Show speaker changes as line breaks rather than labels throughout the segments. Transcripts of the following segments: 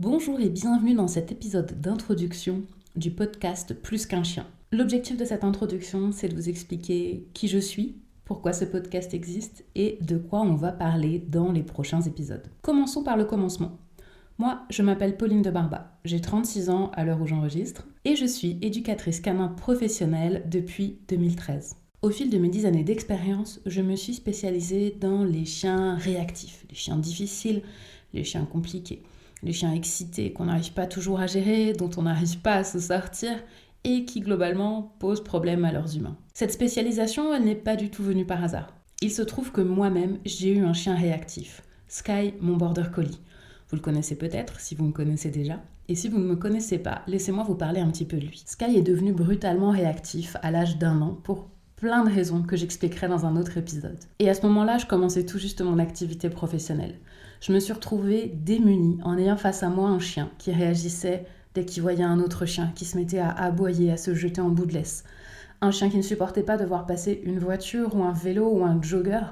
Bonjour et bienvenue dans cet épisode d'introduction du podcast Plus qu'un chien. L'objectif de cette introduction, c'est de vous expliquer qui je suis, pourquoi ce podcast existe et de quoi on va parler dans les prochains épisodes. Commençons par le commencement. Moi, je m'appelle Pauline de Barba, j'ai 36 ans à l'heure où j'enregistre et je suis éducatrice canin professionnelle depuis 2013. Au fil de mes 10 années d'expérience, je me suis spécialisée dans les chiens réactifs, les chiens difficiles, les chiens compliqués, les chiens excités qu'on n'arrive pas toujours à gérer, dont on n'arrive pas à se sortir et qui globalement posent problème à leurs humains. Cette spécialisation, elle n'est pas du tout venue par hasard. Il se trouve que moi-même, j'ai eu un chien réactif, Sky, mon border collie. Vous le connaissez peut-être si vous me connaissez déjà. Et si vous ne me connaissez pas, laissez-moi vous parler un petit peu de lui. Sky est devenu brutalement réactif à l'âge d'1 an pour plein de raisons que j'expliquerai dans un autre épisode. Et à ce moment-là, je commençais tout juste mon activité professionnelle. Je me suis retrouvée démunie en ayant face à moi un chien qui réagissait dès qu'il voyait un autre chien, qui se mettait à aboyer, à se jeter en bout de laisse. Un chien qui ne supportait pas de voir passer une voiture ou un vélo ou un jogger,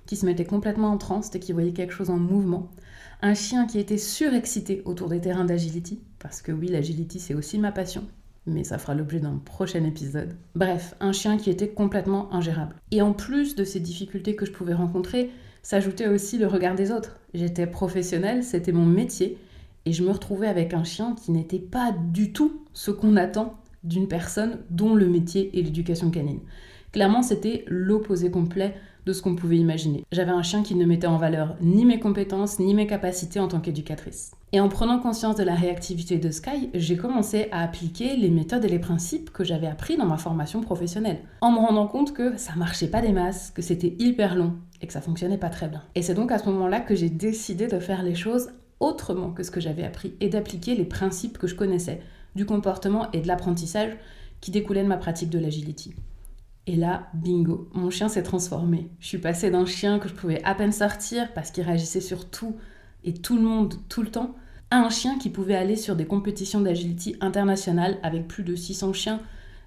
qui se mettait complètement en transe dès qu'il voyait quelque chose en mouvement. Un chien qui était surexcité autour des terrains d'agility, parce que oui, l'agility c'est aussi ma passion, mais ça fera l'objet d'un prochain épisode. Bref, un chien qui était complètement ingérable. Et en plus de ces difficultés que je pouvais rencontrer, s'ajoutait aussi le regard des autres. J'étais professionnelle, c'était mon métier, et je me retrouvais avec un chien qui n'était pas du tout ce qu'on attend d'une personne dont le métier est l'éducation canine. Clairement, c'était l'opposé complet de ce qu'on pouvait imaginer. J'avais un chien qui ne mettait en valeur ni mes compétences, ni mes capacités en tant qu'éducatrice. Et en prenant conscience de la réactivité de Sky, j'ai commencé à appliquer les méthodes et les principes que j'avais appris dans ma formation professionnelle, en me rendant compte que ça marchait pas des masses, que c'était hyper long et que ça fonctionnait pas très bien. Et c'est donc à ce moment-là que j'ai décidé de faire les choses autrement que ce que j'avais appris et d'appliquer les principes que je connaissais du comportement et de l'apprentissage qui découlaient de ma pratique de l'agility. Et là, bingo, mon chien s'est transformé. Je suis passée d'un chien que je pouvais à peine sortir parce qu'il réagissait sur tout et tout le monde tout le temps, à un chien qui pouvait aller sur des compétitions d'agility internationales avec plus de 600 chiens,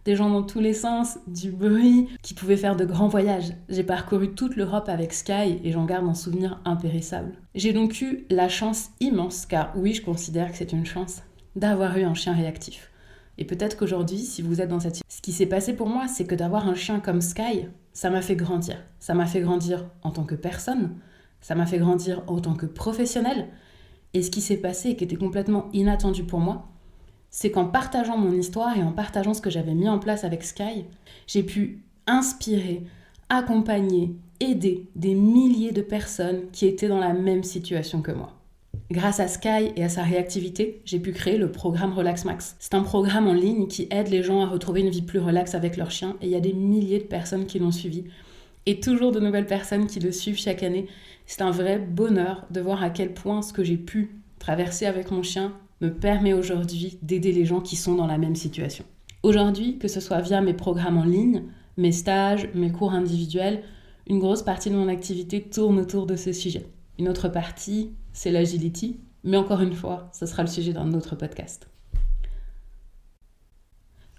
des gens dans tous les sens, du bruit, qui pouvaient faire de grands voyages. J'ai parcouru toute l'Europe avec Sky et j'en garde un souvenir impérissable. J'ai donc eu la chance immense, car oui, je considère que c'est une chance, d'avoir eu un chien réactif. Et peut-être qu'aujourd'hui, si vous êtes dans cette situation, ce qui s'est passé pour moi, c'est que d'avoir un chien comme Sky, ça m'a fait grandir. Ça m'a fait grandir en tant que personne, ça m'a fait grandir en tant que professionnelle. Et ce qui s'est passé et qui était complètement inattendu pour moi, c'est qu'en partageant mon histoire et en partageant ce que j'avais mis en place avec Sky, j'ai pu inspirer, accompagner, aider des milliers de personnes qui étaient dans la même situation que moi. Grâce à Sky et à sa réactivité, j'ai pu créer le programme Relax Max. C'est un programme en ligne qui aide les gens à retrouver une vie plus relaxe avec leur chien et il y a des milliers de personnes qui l'ont suivi. Et toujours de nouvelles personnes qui le suivent chaque année. C'est un vrai bonheur de voir à quel point ce que j'ai pu traverser avec mon chien me permet aujourd'hui d'aider les gens qui sont dans la même situation. Aujourd'hui, que ce soit via mes programmes en ligne, mes stages, mes cours individuels, une grosse partie de mon activité tourne autour de ce sujet. Une autre partie, c'est l'agility, mais encore une fois, ce sera le sujet d'un autre podcast.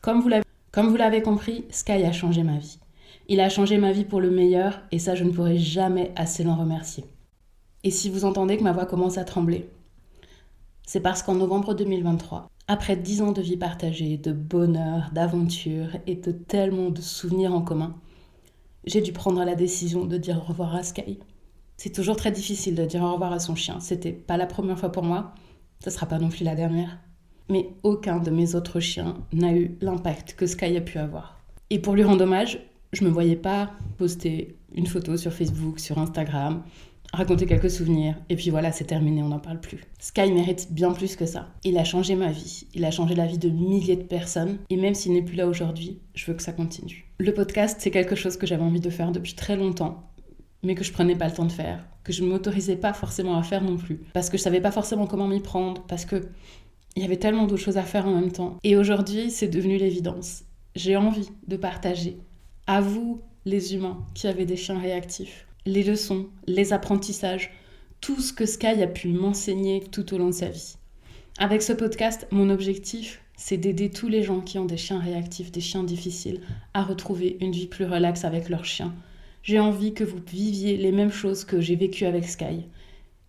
Comme vous l'avez compris, Sky a changé ma vie. Il a changé ma vie pour le meilleur, et ça, je ne pourrai jamais assez l'en remercier. Et si vous entendez que ma voix commence à trembler, c'est parce qu'en novembre 2023, après 10 ans de vie partagée, de bonheur, d'aventure et de tellement de souvenirs en commun, j'ai dû prendre la décision de dire au revoir à Sky. C'est toujours très difficile de dire au revoir à son chien. C'était pas la première fois pour moi, ça sera pas non plus la dernière. Mais aucun de mes autres chiens n'a eu l'impact que Sky a pu avoir. Et pour lui rendre hommage, je me voyais pas poster une photo sur Facebook, sur Instagram, raconter quelques souvenirs, et puis voilà, c'est terminé, on n'en parle plus. Sky mérite bien plus que ça. Il a changé ma vie, il a changé la vie de milliers de personnes, et même s'il n'est plus là aujourd'hui, je veux que ça continue. Le podcast, c'est quelque chose que j'avais envie de faire depuis très longtemps, mais que je prenais pas le temps de faire, que je ne m'autorisais pas forcément à faire non plus, parce que je savais pas forcément comment m'y prendre, parce que il y avait tellement d'autres choses à faire en même temps. Et aujourd'hui, c'est devenu l'évidence. J'ai envie de partager à vous, les humains qui avez des chiens réactifs, les leçons, les apprentissages, tout ce que Sky a pu m'enseigner tout au long de sa vie. Avec ce podcast, mon objectif, c'est d'aider tous les gens qui ont des chiens réactifs, des chiens difficiles, à retrouver une vie plus relaxe avec leurs chiens. J'ai envie que vous viviez les mêmes choses que j'ai vécues avec Sky.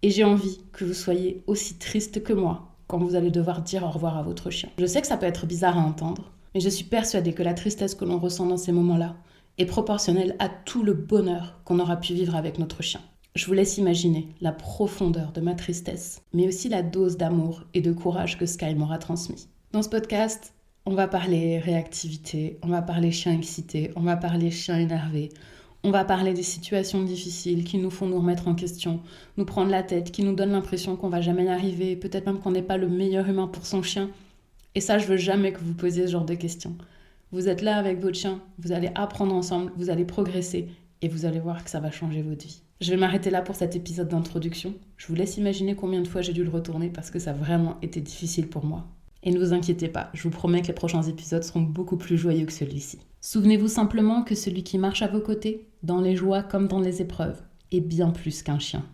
Et j'ai envie que vous soyez aussi triste que moi quand vous allez devoir dire au revoir à votre chien. Je sais que ça peut être bizarre à entendre, mais je suis persuadée que la tristesse que l'on ressent dans ces moments-là est proportionnelle à tout le bonheur qu'on aura pu vivre avec notre chien. Je vous laisse imaginer la profondeur de ma tristesse, mais aussi la dose d'amour et de courage que Sky m'aura transmis. Dans ce podcast, on va parler réactivité, on va parler chien excité, on va parler chien énervé, on va parler des situations difficiles qui nous font nous remettre en question, nous prendre la tête, qui nous donnent l'impression qu'on va jamais y arriver, peut-être même qu'on n'est pas le meilleur humain pour son chien. Et ça, je veux jamais que vous posiez ce genre de questions. Vous êtes là avec votre chien, vous allez apprendre ensemble, vous allez progresser et vous allez voir que ça va changer votre vie. Je vais m'arrêter là pour cet épisode d'introduction. Je vous laisse imaginer combien de fois j'ai dû le retourner parce que ça a vraiment été difficile pour moi. Et ne vous inquiétez pas, je vous promets que les prochains épisodes seront beaucoup plus joyeux que celui-ci. Souvenez-vous simplement que celui qui marche à vos côtés, dans les joies comme dans les épreuves, est bien plus qu'un chien.